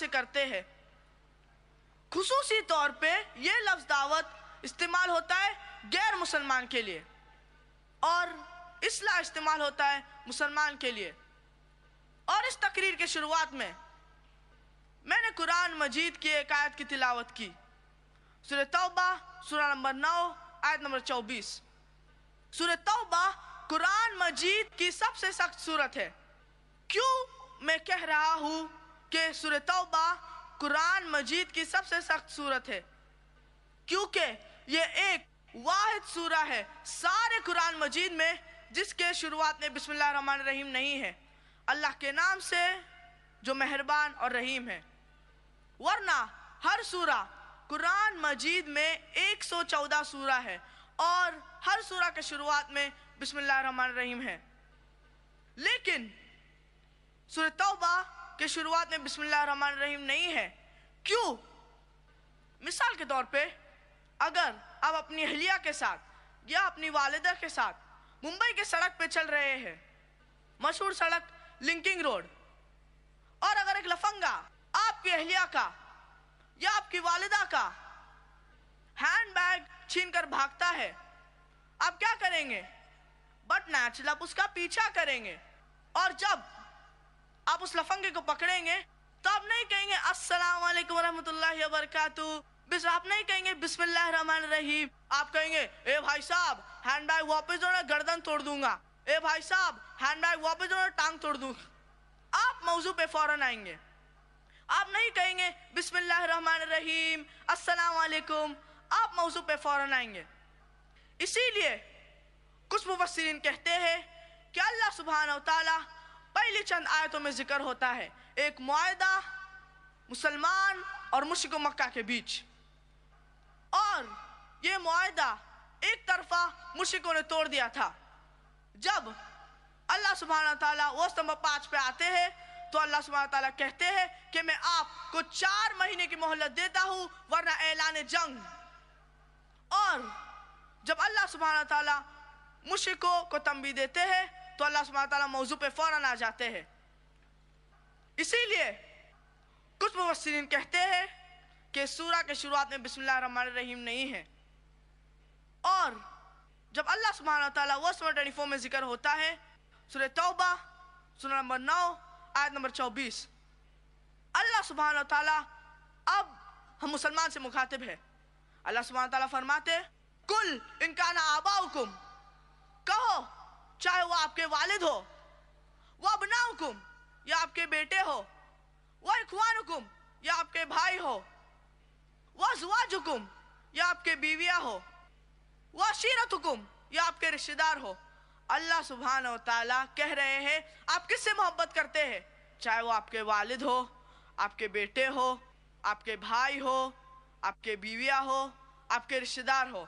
سے کرتے ہیں۔ خصوصی طور پہ یہ لفظ دعوت استعمال ہوتا ہے غیر مسلمان کے لیے اور اصلاح استعمال ہوتا ہے مسلمان کے لیے۔ اور اس تقریر کے شروعات میں میں نے قرآن مجید کی ایک آیت کی تلاوت کی، سورہ توبہ سورہ نمبر 9 آیت نمبر 24۔ سورہ توبہ قرآن مجید کی سب سے سخت سورت ہے۔ کیوں میں کہہ رہا ہوں کہ سورہ توبہ قرآن مجید کی سب سے سخت سورت ہے؟ کیونکہ یہ ایک واحد سورہ ہے سارے قرآن مجید میں جس کے شروعات میں بسم اللہ الرحمن الرحیم نہیں ہے، اللہ کے نام سے جو مہربان اور رحیم ہے۔ ورنہ ہر سورہ قرآن مجید میں 114 سورہ ہے اور ہر سورہ کے شروعات میں بسم اللہ الرحمن الرحیم ہے، لیکن سورہ توبہ کے شروعات میں بسم اللہ الرحمن الرحیم نہیں ہے۔ کیوں؟ مثال کے طور پہ اگر آپ اپنی اہلیہ کے ساتھ یا اپنی والدہ کے ساتھ ممبئی کے سڑک پہ چل رہے ہیں، مشہور سڑک لنکنگ روڈ، اور اگر ایک لفنگا آپ کی اہلیہ کا یا آپ کی والدہ کا ہینڈ بیگ چھین کر بھاگتا ہے، آپ کیا کریں گے؟ بٹ نیچرل آپ اس کا پیچھا کریں گے، اور جب آپ اس لفنگے کو پکڑیں گے تو آپ نہیں کہیں گے السلام علیکم ورحمۃ اللہ وبرکاتہ، بس آپ نہیں کہیں گے بسم اللہ الرحمن الرحیم، آپ کہیں گے اے بھائی صاحب ہینڈ بیگ واپس دو نا گردن توڑ دوں گا، اے بھائی صاحب ہینڈ بیگ واپس دو نا ٹانگ توڑ دوں گا۔ آپ موضوع پہ فوراً آئیں گے، آپ نہیں کہیں گے بسم اللہ الرحمن الرحیم السلام علیکم، آپ موضوع پہ فوراً آئیں گے۔ اسی لیے کچھ مفسرین کہتے ہیں کہ اللہ سبحانہ وتعالی پہلی چند آیتوں میں ذکر ہوتا ہے ایک معاہدہ مسلمان اور مشرک مکہ کے بیچ، اور یہ معاہدہ ایک طرفہ مشرکوں نے توڑ دیا تھا۔ جب اللہ سبحانہ وتعالیٰ وہ نمبر 5 پہ آتے ہیں تو اللہ سبحانہ وتعالیٰ کہتے ہیں کہ میں آپ کو 4 مہینے کی مہلت دیتا ہوں ورنہ اعلان جنگ۔ اور جب اللہ سبحانہ وتعالیٰ مشرکوں کو تنبیہ دیتے ہیں تو اللہ سبحانہ وتعالیٰ موضوع پہ فوراً آ جاتے ہیں۔ اسی لیے کچھ مفسرین کہتے ہیں کہ سورہ کے شروعات میں بسم اللہ الرحمن الرحیم نہیں ہے، اور جب اللہ سبحانہ وتعالیٰ ورس نمبر 24 میں ذکر ہوتا ہے سورہ توبہ سورہ نمبر 9 آیت نمبر 24، اللہ سبحانہ وتعالیٰ اب ہم مسلمان سے مخاطب ہے۔ اللہ سبحانہ وتعالیٰ فرماتے کل ان کان آباؤکم، کہو چاہے وہ آپ کے والد ہو، وہ ابناؤکم یا آپ کے بیٹے ہو، وہ اخوانکم یا آپ کے بھائی ہو، وہ ازواجکم یا آپ کے بیویاں ہو، وہ عشیرتکم یا آپ کے رشتہ دار ہو۔ اللہ سبحانہ وتعالیٰ کہہ رہے ہیں آپ کس سے محبت کرتے ہیں، چاہے وہ آپ کے والد ہو، آپ کے بیٹے ہو، آپ کے بھائی ہو، آپ کے بیویاں ہو، آپ کے رشتہ دار ہو۔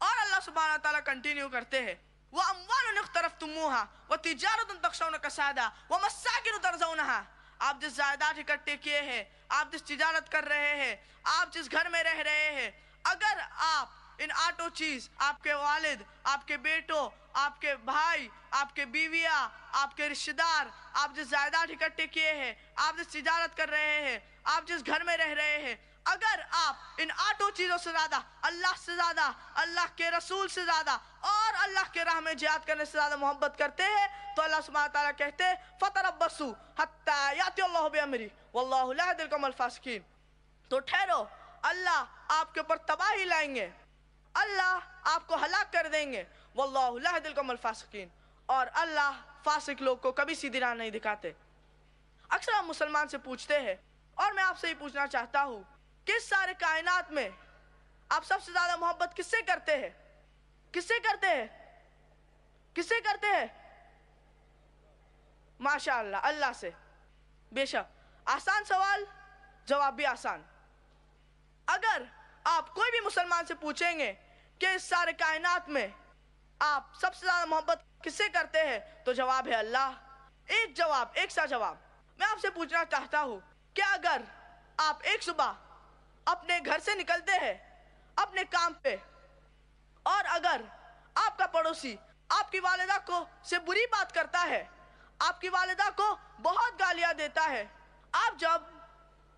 اور اللہ سبحانہ وتعالیٰ کنٹینیو کرتے ہیں وَأَمْوَالٌ اقْتَرَفْتُمُوهَا وَتِجَارَةٌ تَخْشَوْنَ كَسَادَهَا وَمَسَاكِنُ تَرْضَوْنَهَا، آپ جس جائیداد اکٹھے کیے ہیں، آپ جس تجارت کر رہے ہیں، آپ جس گھر میں رہ رہے ہیں، اگر آپ ان 8 چیز آپ کے والد، آپ کے بیٹوں، آپ کے بھائی، آپ کے بیویاں، آپ کے رشتہ دار، آپ جس جائیداد اکٹھے کیے ہیں، آپ جس تجارت کر رہے ہیں، آپ جس گھر میں رہ رہے ہیں، اگر آپ ان 8 چیزوں سے زیادہ، اللہ سے زیادہ، اللہ کے رسول سے زیادہ اور اللہ کے راہ میں جہاد کرنے سے زیادہ محبت کرتے ہیں تو اللہ سبحانہ تعالیٰ کہتے ہیں فَتَرَبَّصُوا حَتَّى يَأْتِيَ اللَّهُ بِأَمْرِهِ وَاللَّهُ لَا يَهْدِي الْقَوْمَ الْفَاسِقِينَ، تو ٹھہرو، اللہ آپ کے اوپر تباہی لائیں گے، اللہ آپ کو ہلاک کر دیں گے، وَاللَّهُ لَا يَهْدِي الْقَوْمَ الْفَاسِقِينَ، اور اللہ فاسق لوگ کو کبھی سیدھی راہ نہیں دکھاتے۔ اکثر ہم مسلمان سے پوچھتے ہیں، اور میں آپ سے یہ پوچھنا چاہتا ہوں کہ اس سارے کائنات میں آپ سب سے زیادہ محبت کس سے کرتے ہیں؟ کس سے کرتے ہیں؟ کس سے کرتے ہیں؟ ماشاءاللہ اللہ سے۔ بے شک آسان سوال، جواب بھی آسان۔ اگر آپ کوئی بھی مسلمان سے پوچھیں گے کہ اس سارے کائنات میں آپ سب سے زیادہ محبت کس سے کرتے ہیں تو جواب ہے اللہ۔ ایک جواب، ایک سا جواب۔ میں آپ سے پوچھنا چاہتا ہوں کہ اگر آپ ایک صبح اپنے گھر سے نکلتے ہیں اپنے کام پہ، اور اگر آپ کا پڑوسی آپ کی والدہ کو سے بری بات کرتا ہے، آپ کی والدہ کو بہت گالیاں دیتا ہے، آپ جب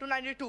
to 92,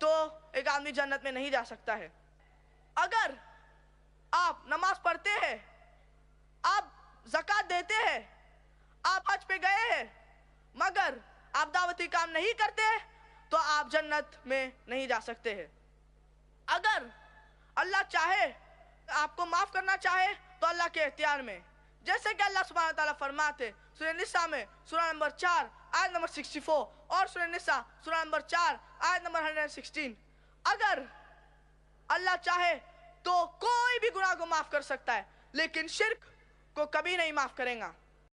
تو ایک آدمی جنت میں نہیں جا سکتا ہے۔ اگر آپ نماز پڑھتے ہیں، آپ زکوٰۃ دیتے ہیں، آپ حج پہ گئے ہیں، مگر آپ دعوتی کام نہیں کرتے تو آپ جنت میں نہیں جا سکتے ہیں۔ اگر اللہ چاہے آپ کو معاف کرنا چاہے تو اللہ کے اختیار میں، جیسے کہ اللہ سبحانہ تعالیٰ فرماتے سورہ نساء میں سورہ نمبر 4 آیت نمبر 64 اور سورہ نساء سورہ نمبر 4 آیت نمبر 116، اگر اللہ چاہے تو کوئی بھی گناہ کو معاف کر سکتا ہے، لیکن شرک کو کبھی نہیں معاف کرے گا۔